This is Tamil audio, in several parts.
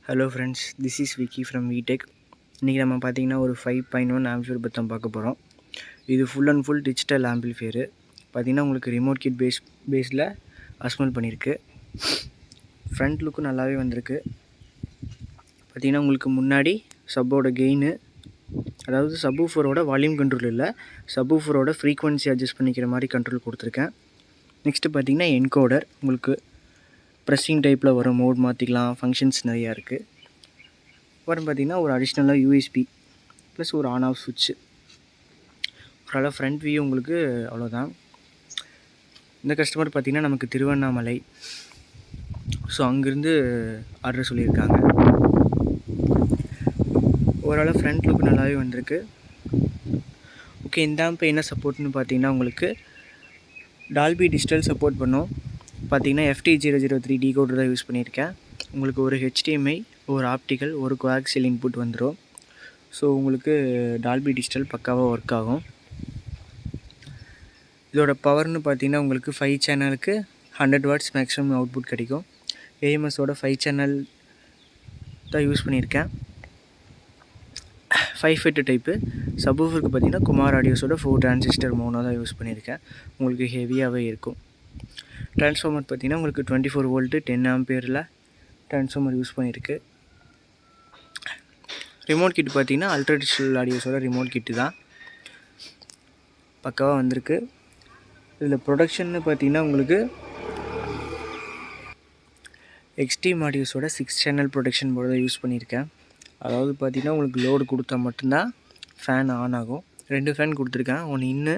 Hello friends, this is Vicky from Vitech. இன்றைக்கி நம்ம பார்த்திங்கன்னா ஒரு 5.1 ஆம்பிஃபையர் பற்றி தான் பார்க்க போகிறோம். இது ஃபுல் அண்ட் ஃபுல் டிஜிட்டல் ஆம்பிஃபையரு. பார்த்திங்கன்னா உங்களுக்கு ரிமோட் கிட் பேஸில் அசெம்பிள் பண்ணியிருக்கு. ஃப்ரண்ட் லுக்கும் நல்லாவே வந்திருக்கு. பார்த்திங்கன்னா உங்களுக்கு முன்னாடி சப்போட கெயினு, அதாவது சப்வூஃபரோட வால்யூம் கண்ட்ரோல் இல்லை, சப்வூஃபரோட ஃப்ரீக்வன்சி அட்ஜஸ்ட் பண்ணிக்கிற மாதிரி கண்ட்ரோல் கொடுத்துருக்கேன். நெக்ஸ்ட்டு பார்த்திங்கன்னா என்கோடர், உங்களுக்கு ப்ரெஸ்ஸிங் டைப்பில் வர மோட் மாற்றிக்கலாம், ஃபங்க்ஷன்ஸ் நிறையா இருக்குது. அப்புறம் பார்த்திங்கன்னா ஒரு அடிஷ்னலாக யூஎஸ்பி ப்ளஸ் ஒரு ஆன் ஆஃப் சுவிட்சு. ஓரளவு ஃப்ரண்ட் வியூ உங்களுக்கு அவ்வளோதான். இந்த கஸ்டமர் பார்த்திங்கன்னா நமக்கு திருவண்ணாமலை, ஸோ அங்கேருந்து ஆர்டர் சொல்லியிருக்காங்க. ஓரளவு ஃப்ரண்ட் லுக் நல்லாவே வந்திருக்கு. ஓகே, இந்த ஆம்பு என்ன சப்போர்ட்னு பார்த்திங்கன்னா உங்களுக்கு டால்பி டிஜிட்டல் சப்போர்ட் பண்ணும். பார்த்திங்கன்னா FT003 டிகோடர் தான் யூஸ் பண்ணியிருக்கேன். உங்களுக்கு ஒரு HDMI, ஒரு ஆப்டிக்கல், ஒரு கோஆக்சியல் இன்புட் வந்துடும். ஸோ உங்களுக்கு டால்பி டிஜிட்டல் பக்காவாக ஒர்க் ஆகும். இதோட பவர்னு பார்த்திங்கன்னா உங்களுக்கு 5 சேனலுக்கு 100 வாட்ஸ் மேக்ஸிமம் அவுட்புட் கிடைக்கும். AMSோட 5 சேனல் தான் யூஸ் பண்ணியிருக்கேன். 5 FET டைப்பு. சப்வூஃபருக்கு பார்த்திங்கன்னா குமார் ஆடியோஸோட 4 டிரான்சிஸ்டர் மோனோ தான் யூஸ் பண்ணியிருக்கேன். உங்களுக்கு ஹெவியாகவே இருக்கும். ட்ரான்ஸ்ஃபார்மர் பார்த்திங்கன்னா உங்களுக்கு 24 வோல்ட்டு 10 ஆம்பியரில் ட்ரான்ஸ்ஃபார்மர் யூஸ் பண்ணியிருக்கு. ரிமோட் கிட் பார்த்திங்கன்னா அல்ட்ரா டிஜிட்டல் ஆடியோஸோட ரிமோட் கிட்டு தான் பக்காவாக வந்திருக்கு. இதில் ப்ரொடக்ஷன்னு பார்த்திங்கன்னா உங்களுக்கு எக்ஸ்ட்ரீம் ஆடியோஸோட 6 சேனல் ப்ரொடக்ஷன் போர்டு தான் யூஸ் பண்ணியிருக்கேன். அதாவது பார்த்திங்கன்னா உங்களுக்கு லோடு கொடுத்தா மட்டும்தான் ஃபேன் ஆன் ஆகும். 2 ஃபேன் கொடுத்துருக்கேன், ஒன்று இன்னு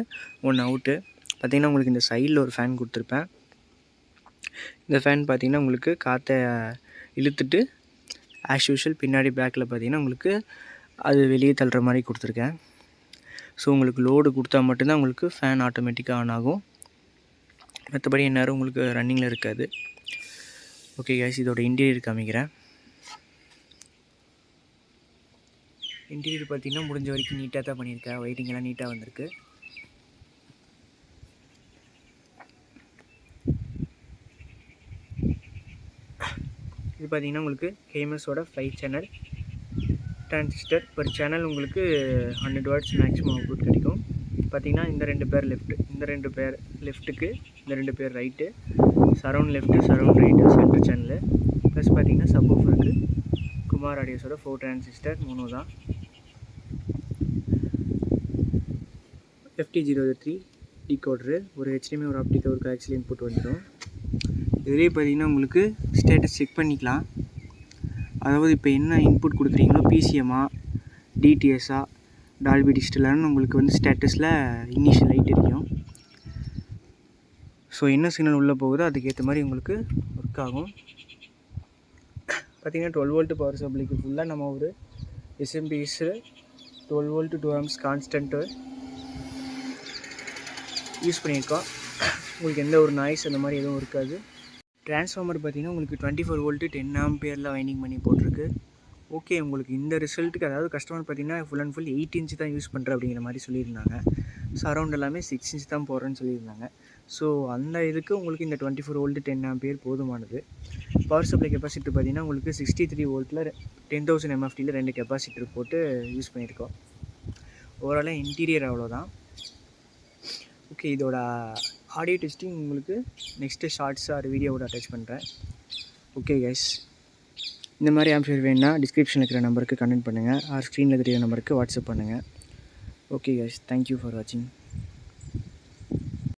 ஒன்று அவுட்டு. பார்த்திங்கன்னா உங்களுக்கு இந்த சைடில் ஒரு ஃபேன் கொடுத்துருப்பேன். இந்த ஃபேன் பார்த்திங்கன்னா உங்களுக்கு காற்றை இழுத்துட்டு ஆஸ் யூஷுவல் பின்னாடி பேக்கில் பார்த்திங்கன்னா உங்களுக்கு அது வெளியே தள்ளுற மாதிரி கொடுத்துருக்கேன். ஸோ உங்களுக்கு லோடு கொடுத்தா மட்டும்தான் உங்களுக்கு ஃபேன் ஆட்டோமேட்டிக்காக ஆன் ஆகும். மற்றபடி எந்நேரம் உங்களுக்கு ரன்னிங்கில் இருக்காது. ஓகே கைஸ், இதோட இன்டீரியர் காமிக்கிறேன். இன்டீரியர் பார்த்திங்கன்னா முடிஞ்ச வரைக்கும் நீட்டாக தான் பண்ணியிருக்கேன். ஒயிட்டிங்கெல்லாம் நீட்டாக வந்திருக்கு. இது பார்த்திங்கன்னா உங்களுக்கு KMSோட 5 சேனல் டிரான்சிஸ்டர். பர் சேனல் உங்களுக்கு 100 வாட்ஸ் மேக்ஸிமம் அவுட்புட் கிடைக்கும். பார்த்திங்கன்னா இந்த 2 பேர் லெஃப்ட்டு, இந்த 2 பேர் லெஃப்ட்டுக்கு, இந்த 2 பேர் right, surround left, surround right, centre channel. Plus பார்த்திங்கன்னா சப்வூஃபருக்கு குமார் ஆடியோஸோட 4 டிரான்சிஸ்டர் மோனோ தான். FT003 டிகோடரு, ஒரு HDMI, ஒரு ஆப்டிக்கல், ஒரு கோஆக்சியல் இன்புட் வந்துடும். இதுலேயே பார்த்திங்கன்னா உங்களுக்கு ஸ்டேட்டஸ் செக் பண்ணிக்கலாம். அதாவது இப்போ என்ன இன்புட் கொடுக்குறீங்களோ, PCMஆ, DTSஆ, டால்பி டிஜிட்டலான்னு உங்களுக்கு வந்து ஸ்டேட்டஸில் இனிஷியல் லைட் எரியும். ஸோ என்ன சிக்னல் உள்ளே போகுதோ அதுக்கேற்ற மாதிரி உங்களுக்கு ஒர்க் ஆகும். பார்த்திங்கன்னா 12 வோல்ட் பவர் சப்ளைக்கு ஃபுல்லாக நம்ம ஒரு SMPS 12 volt 2 amps constant use பண்ணியிருக்கோம். உங்களுக்கு எந்த ஒரு நாய்ஸ் அந்த மாதிரி எதுவும் இருக்காது. ட்ரான்ஸ்ஃபார்மர் பார்த்திங்கன்னா உங்களுக்கு 24 வோல்ட்டு 10 ஆம்பியரில் வைண்டிங் பண்ணி போட்டிருக்கு. ஓகே, உங்களுக்கு இந்த ரிசல்ட்டுக்கு, அதாவது கஸ்டமர் பார்த்திங்கன்னா ஃபுல் அண்ட் ஃபுல் 8 இன்ச் தான் யூஸ் பண்ணுறேன் அப்படிங்கிற மாதிரி சொல்லியிருந்தாங்க. சரௌண்ட் எல்லாமே 6 இன்ச் தான் போடுறேன்னு சொல்லியிருந்தாங்க. ஸோ அந்த இதுக்கு உங்களுக்கு இந்த 24 வோல்ட்டு 10 ஆம்பியர் போதுமானது. பவர் சப்ளை கெப்பாசிட்டர் பார்த்திங்கன்னா உங்களுக்கு 63 வோல்ட்டில் 10,000 mFTயில் 2 கெப்பாசிட்டர் போட்டு யூஸ் பண்ணியிருக்கோம். ஓவராலாக இன்டீரியர் அவ்வளோதான். ஓகே, இதோட ஆடியோ டெஸ்டிங் உங்களுக்கு நெக்ஸ்ட்டு ஷார்ட்ஸ் ஆர் வீடியோவோட அட்டாச் பண்ணுறேன். ஓகே கைஸ், இந்த மாதிரி ஆம்பிஃபையர் வேணுன்னா டிஸ்கிரிப்ஷனில் இருக்கிற நம்பருக்கு கனெக்ட் பண்ணுங்கள், ஆர் ஸ்க்ரீனில் தெரியிற நம்பருக்கு வாட்ஸ்அப் பண்ணுங்கள். ஓகே கைஸ், தேங்க்யூ ஃபார் வாட்சிங்.